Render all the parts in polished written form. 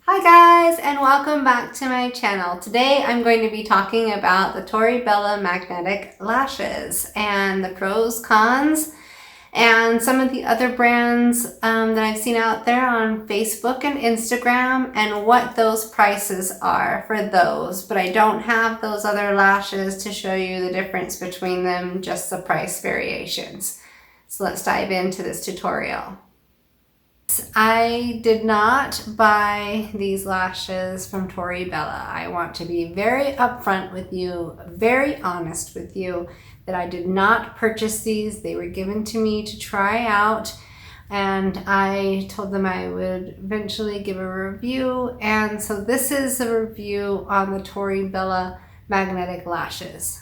Hi guys, and welcome back to my channel. Today I'm going to be talking about the Tori Belle magnetic lashes and the pros, cons, and some of the other brands that I've seen out there on Facebook and Instagram and what those prices are for those. But I don't have those other lashes to show you the difference between them, just the price variations. So let's dive into this tutorial. I did not buy these lashes from Tori Belle. I want to be very upfront with you, very honest with you, that I did not purchase these. They were given to me to try out, and I told them I would eventually give a review. And so this is a review on the Tori Belle magnetic lashes.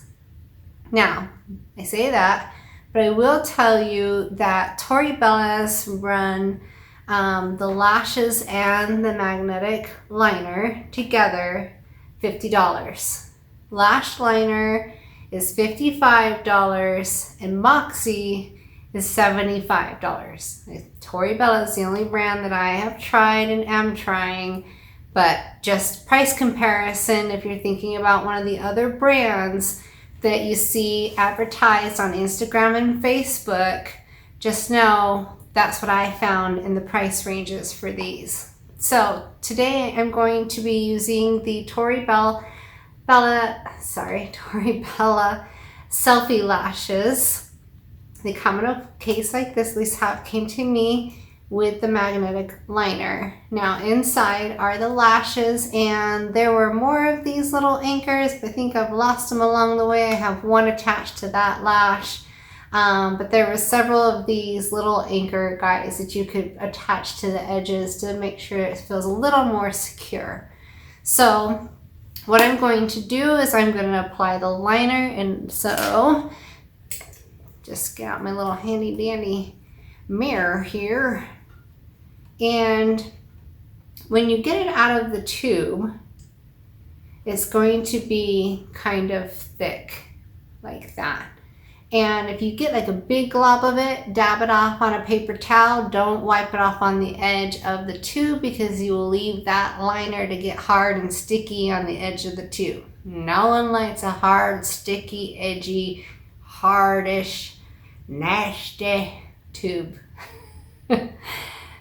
Now, I say that, but I will tell you that Tori Belle's run the lashes and the magnetic liner together $50. Lash liner is $55 and Moxie is $75. Tori Belle is the only brand that I have tried and am trying, but just price comparison, if you're thinking about one of the other brands that you see advertised on Instagram and Facebook, just know that's what I found in the price ranges for these. So today I'm going to be using the Tori Belle selfie lashes. They come in a case like this, at least how it came to me, with the magnetic liner. Now inside are the lashes, and there were more of these little anchors, but I think I've lost them along the way. I have one attached to that lash. But there were several of these little anchor guys that you could attach to the edges to make sure it feels a little more secure. So what I'm going to do is I'm going to apply the liner, and so just get out my little handy dandy mirror here. And when you get it out of the tube, it's going to be kind of thick like that. And if you get like a big glob of it, dab it off on a paper towel. Don't wipe it off on the edge of the tube, because you will leave that liner to get hard and sticky on the edge of the tube. No one likes a hard, sticky, edgy, hardish, nasty tube.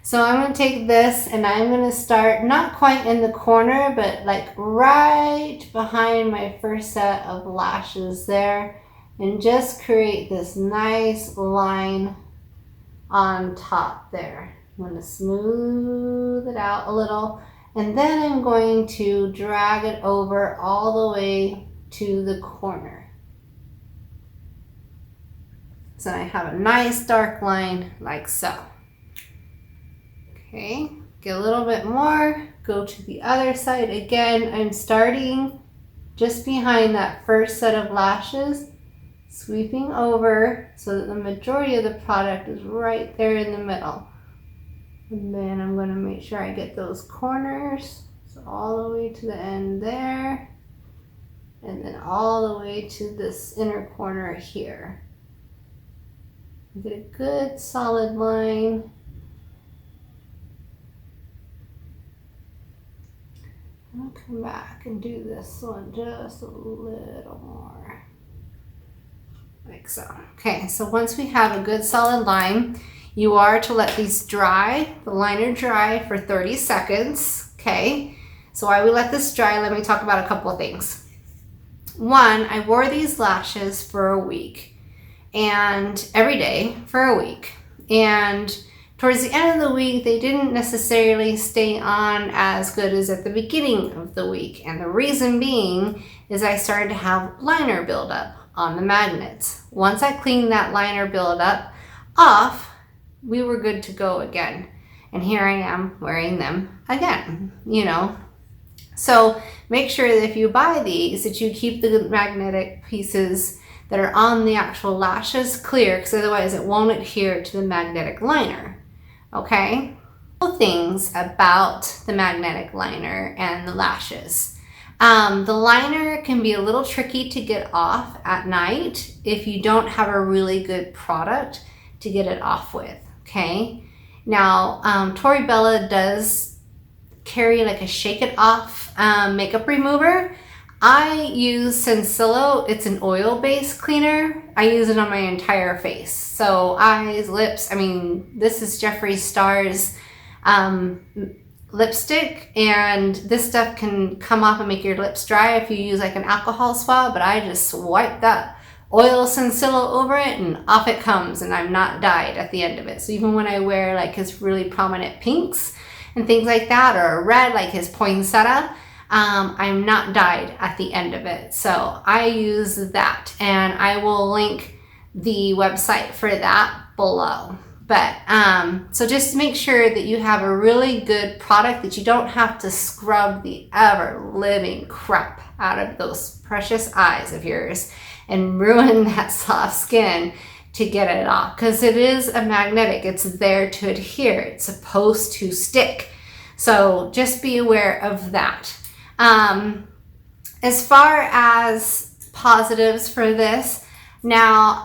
So I'm going to take this and I'm going to start not quite in the corner, but like right behind my first set of lashes there, and just create this nice line on top there. I'm going to smooth it out a little, and then I'm going to drag it over all the way to the corner. So I have a nice dark line like so. Okay, get a little bit more, go to the other side. Again, I'm starting just behind that first set of lashes, sweeping over so that the majority of the product is right there in the middle. And then I'm going to make sure I get those corners, so all the way to the end there, and then all the way to this inner corner here. Get a good solid line. I'll come back and do this one just a little more. Like so. Okay, so once we have a good solid line, you are to let these dry, the liner dry for 30 seconds. Okay, so while we let this dry, let me talk about a couple of things. One, I wore these lashes for a week, and every day for a week. And towards the end of the week, they didn't necessarily stay on as good as at the beginning of the week. And the reason being is I started to have liner buildup on the magnets. Once I cleaned that liner buildup off, we were good to go again. And here I am wearing them again, you know. So make sure that if you buy these, that you keep the magnetic pieces that are on the actual lashes clear, because otherwise it won't adhere to the magnetic liner. Okay? Things about the magnetic liner and the lashes. The liner can be a little tricky to get off at night if you don't have a really good product to get it off with, okay? Now, Tori Belle does carry like a shake it off makeup remover, I use Sencillo. It's an oil-based cleaner. I use it on my entire face. So eyes, lips. I mean, this is Jeffree Star's lipstick, and this stuff can come off and make your lips dry if you use like an alcohol swab, but I just wipe that oil Sencillo over it and off it comes, and I'm not dyed at the end of it. So even when I wear like his really prominent pinks and things like that, or red like his poinsettia, I'm not dyed at the end of it. So I use that, and I will link the website for that below. But so just make sure that you have a really good product, that you don't have to scrub the ever living crap out of those precious eyes of yours and ruin that soft skin to get it off, because it is a magnetic. It's there to adhere. It's supposed to stick. So just be aware of that. As far as positives for this, now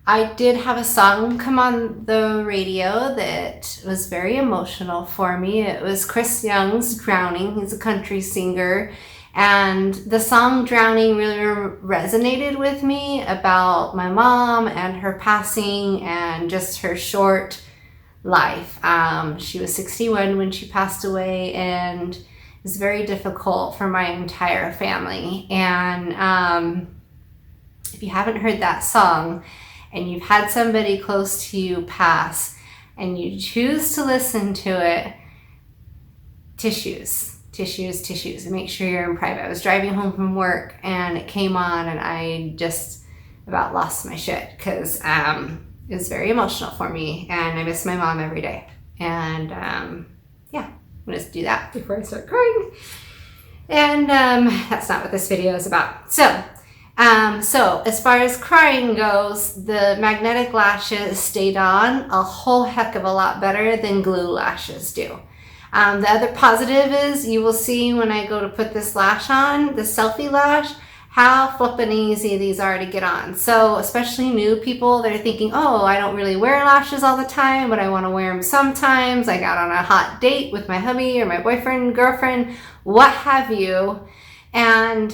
I did have a song come on the radio that was very emotional for me. It was Chris Young's Drowning. He's a country singer. And the song Drowning really resonated with me about my mom and her passing and just her short life. She was 61 when she passed away, and it was very difficult for my entire family. And if you haven't heard that song and you've had somebody close to you pass and you choose to listen to it, tissues, and make sure you're in private. I was driving home from work and it came on, and I just about lost my shit, because it was very emotional for me, and I miss my mom every day. And yeah, I'm gonna do that before I start crying. And that's not what this video is about. So as far as crying goes, the magnetic lashes stayed on a whole heck of a lot better than glue lashes do. The other positive is you will see when I go to put this lash on, the selfie lash, how flippin' easy these are to get on. So especially new people, they're thinking, oh, I don't really wear lashes all the time, but I want to wear them sometimes. I got on a hot date with my hubby or my boyfriend, girlfriend, what have you, and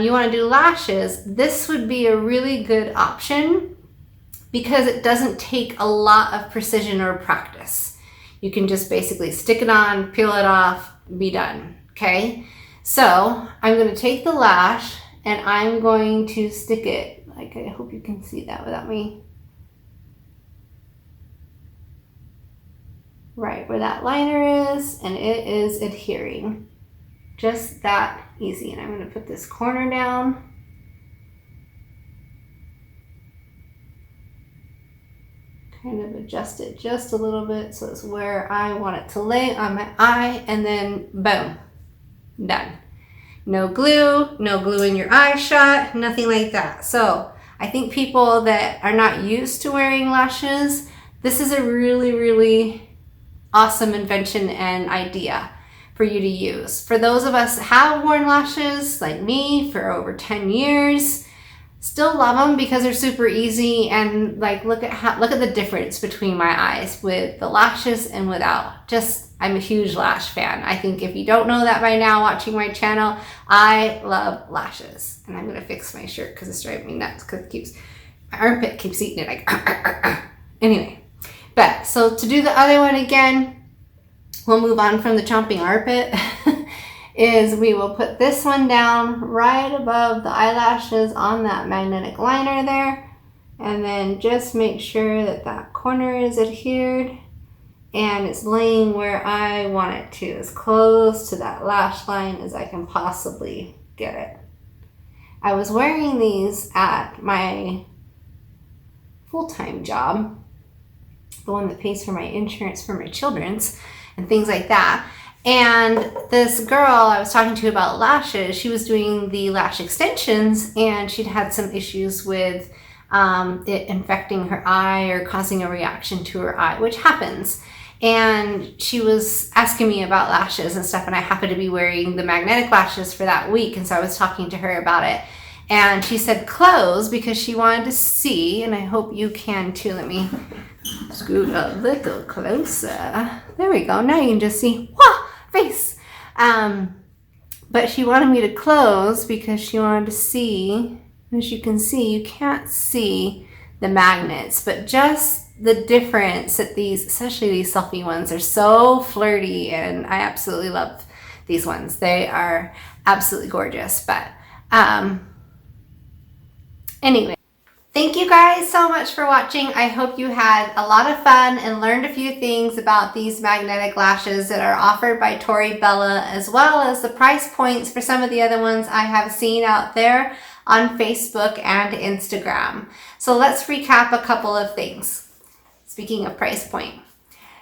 you want to do lashes. This would be a really good option because it doesn't take a lot of precision or practice. You can just basically stick it on, peel it off, be done, okay? So I'm going to take the lash and I'm going to stick it, like, I hope you can see that without me, right where that liner is, and it is adhering. Just that easy. And I'm going to put this corner down. Kind of adjust it just a little bit so it's where I want it to lay on my eye, and then boom, done. No glue in your eye shot, nothing like that. So I think people that are not used to wearing lashes, this is a really, really awesome invention and idea for you to use. For those of us that have worn lashes, like me, for over 10 years, still love them because they're super easy, and like look at the difference between my eyes with the lashes and without. Just, I'm a huge lash fan. I think if you don't know that by now watching my channel, I love lashes. And I'm gonna fix my shirt because it's driving me nuts, because it keeps, my armpit keeps eating it like anyway. But so to do the other one again, we'll move on from the chomping armpit. Is we will put this one down right above the eyelashes on that magnetic liner there, and then just make sure that that corner is adhered and it's laying where I want it to, as close to that lash line as I can possibly get it. I was wearing these at my full-time job, the one that pays for my insurance for my children's and things like that. And this girl I was talking to about lashes, she was doing the lash extensions, and she'd had some issues with it infecting her eye or causing a reaction to her eye, which happens. And she was asking me about lashes and stuff, and I happened to be wearing the magnetic lashes for that week, and so I was talking to her about it. And she said close because she wanted to see, and I hope you can too. Let me scoot a little closer. There we go. Now you can just see, whoa, face. But she wanted me to close because she wanted to see. As you can see, you can't see the magnets, but just the difference that these, especially these selfie ones, are so flirty, and I absolutely love these ones. They are absolutely gorgeous. But anyway, thank you guys so much for watching. I hope you had a lot of fun and learned a few things about these magnetic lashes that are offered by Tori Bella, as well as the price points for some of the other ones I have seen out there on Facebook and Instagram. So let's recap a couple of things. Speaking of price point.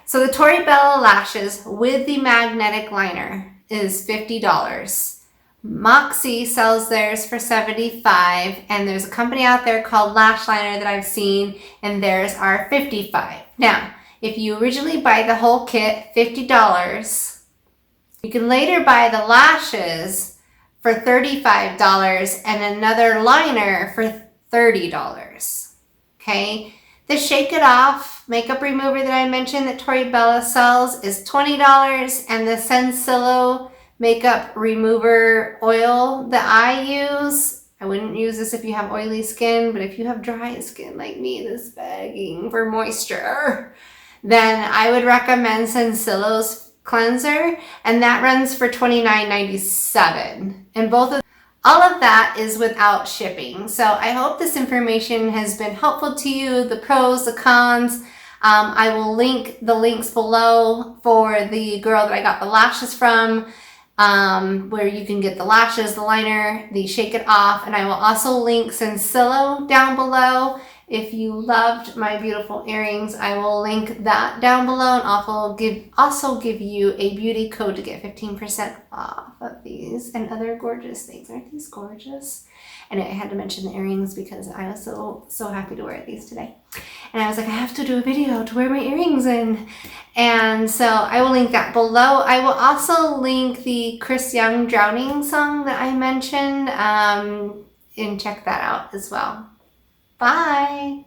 So the Tori Bella lashes with the magnetic liner is $50. Moxie sells theirs for $75, and there's a company out there called Lash Liner that I've seen, and theirs are $55. Now, if you originally buy the whole kit, $50, you can later buy the lashes for $35 and another liner for $30. Okay? The Shake It Off makeup remover that I mentioned that Tori Bella sells is $20, and the Sencillo makeup remover oil that I use, I wouldn't use this if you have oily skin, but if you have dry skin like me that's begging for moisture, then I would recommend Sencillo's cleanser, and that runs for $29.97. And all of that is without shipping. So I hope this information has been helpful to you, the pros, the cons. I will link the links below for the girl that I got the lashes from, where you can get the lashes, the liner, the Shake It Off, and I will also link Sencillo down below. If you loved my beautiful earrings, I will link that down below, and also give you a beauty code to get 15% off of these and other gorgeous things. Aren't these gorgeous? And I had to mention the earrings because I was so happy to wear these today. And I was like, I have to do a video to wear my earrings in. And so I will link that below. I will also link the Chris Young Drowning song that I mentioned, and check that out as well. Bye.